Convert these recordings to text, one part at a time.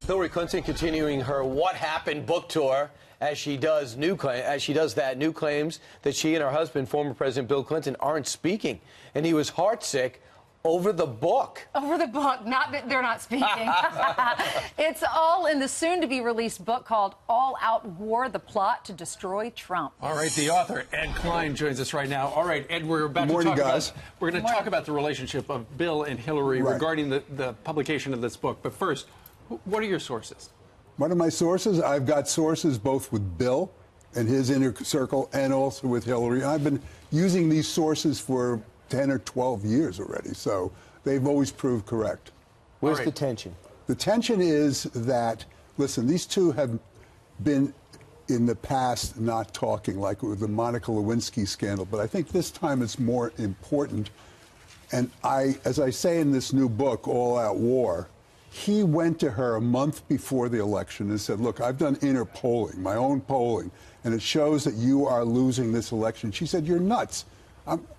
Hillary Clinton continuing her "What Happened" book tour as she does new claims that she and her husband, former President Bill Clinton, aren't speaking, and he was heartsick over the book. Over the book, not that they're not speaking. It's all in the soon-to-be-released book called All Out War: The Plot to Destroy Trump. All right, the author, Ed Klein, joins us right now. All right, Ed, we're about Morning, to talk guys. about, we're going to talk about the relationship of Bill and Hillary regarding the publication of this book. But first, what are your sources? What are my sources? I've got sources both with Bill and his inner circle and also with Hillary. I've been using these sources for 10 or 12 years already, so they've always proved correct. Where's the tension? The tension is that, listen, these two have been in the past not talking, like with the Monica Lewinsky scandal, but I think this time it's more important. And as I say in this new book, All Out War, he went to her a month before the election and said, look, I've done inner polling, my own polling, and it shows that you are losing this election. She said, you're nuts.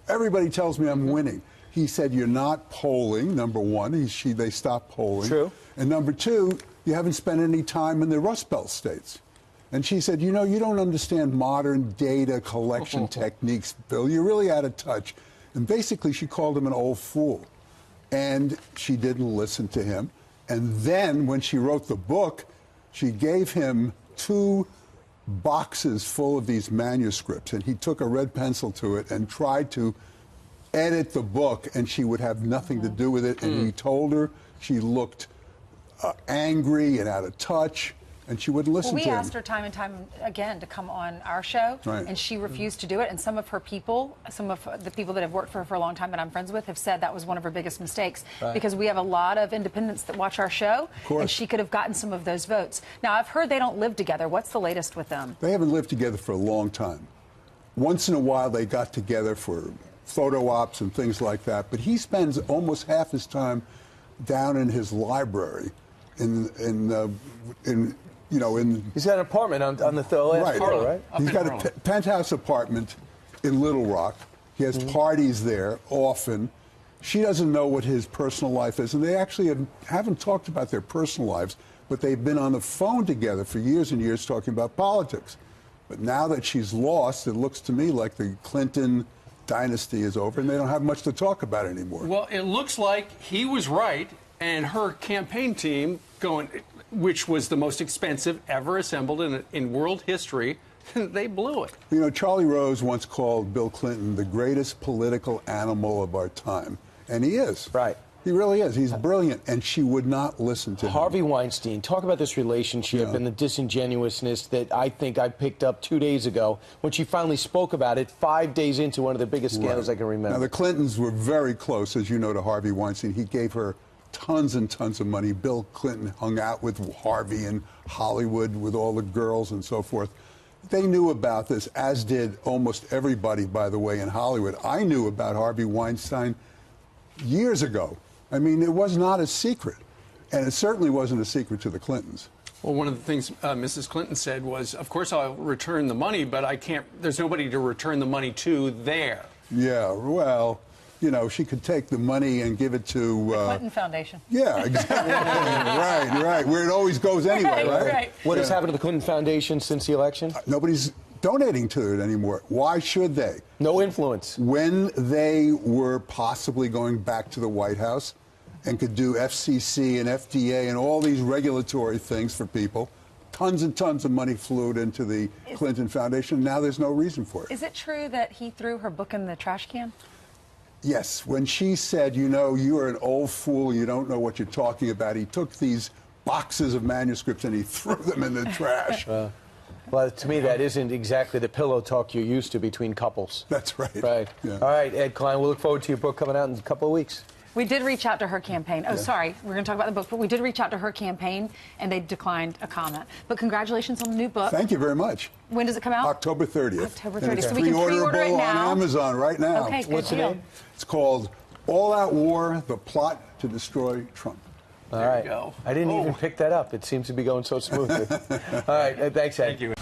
Everybody tells me I'm winning. He said, you're not polling, number one. They stopped polling. True. And number two, you haven't spent any time in the Rust Belt states. And she said, you know, you don't understand modern data collection techniques, Bill. You're really out of touch. And basically, she called him an old fool. And she didn't listen to him. And then when she wrote the book, she gave him 2 boxes full of these manuscripts, and he took a red pencil to it and tried to edit the book, and she would have nothing to do with it. And he told her she looked angry and out of touch, and she wouldn't listen to him. We asked her time and time again to come on our show, and she refused to do it. And some of her people, some of the people that have worked for her for a long time that I'm friends with, have said that was one of her biggest mistakes, because we have a lot of independents that watch our show, and she could have gotten some of those votes. Now, I've heard they don't live together. What's the latest with them? They haven't lived together for a long time. Once in a while, they got together for photo ops and things like that, but he spends almost half his time down in his library He's got an apartment on the last floor, right? He's got a penthouse apartment in Little Rock. He has parties there often. She doesn't know what his personal life is, and they actually haven't talked about their personal lives, but they've been on the phone together for years and years talking about politics. But now that she's lost, it looks to me like the Clinton dynasty is over, and they don't have much to talk about anymore. Well, it looks like he was right, and her campaign team which was the most expensive ever assembled in world history, they blew it. You know, Charlie Rose once called Bill Clinton the greatest political animal of our time, and he is. Right. He really is. He's brilliant, and she would not listen to him. Harvey Weinstein, talk about this relationship and the disingenuousness that I think I picked up 2 days ago when she finally spoke about it 5 days into one of the biggest scandals I can remember. Now, the Clintons were very close, as you know, to Harvey Weinstein. He gave her tons and tons of money. Bill Clinton hung out with Harvey in Hollywood with all the girls and so forth. They knew about this, as did almost everybody, by the way, in Hollywood. I knew about Harvey Weinstein years ago. I mean, it was not a secret. And it certainly wasn't a secret to the Clintons. Well, one of the things Mrs. Clinton said was, of course, I'll return the money, but I can't, there's nobody to return the money to there. Yeah, well, you know, she could take the money and give it to... the Clinton Foundation. Yeah, exactly. right. Where it always goes anyway, right? What has happened to the Clinton Foundation since the election? Nobody's donating to it anymore. Why should they? No influence. When they were possibly going back to the White House and could do FCC and FDA and all these regulatory things for people, tons and tons of money flew into the Clinton Foundation. Now there's no reason for it. Is it true that he threw her book in the trash can? Yes. When she said, you know, you're an old fool, you don't know what you're talking about, he took these boxes of manuscripts and he threw them in the trash. Well, to me, that isn't exactly the pillow talk you're used to between couples. That's right. Right. Yeah. All right, Ed Klein, we'll look forward to your book coming out in a couple of weeks. We did reach out to her campaign. Oh, sorry, we're going to talk about the book, but we did reach out to her campaign, and they declined a comment. But congratulations on the new book. Thank you very much. When does it come out? October 30th. October 30th. And it's So we can pre-order it now. on Amazon right now. Okay, good What's the deal. name? It's called All Out War: The Plot to Destroy Trump. All right. There you go. I didn't even pick that up. It seems to be going so smoothly. All right. Thanks, Ed. Thank you.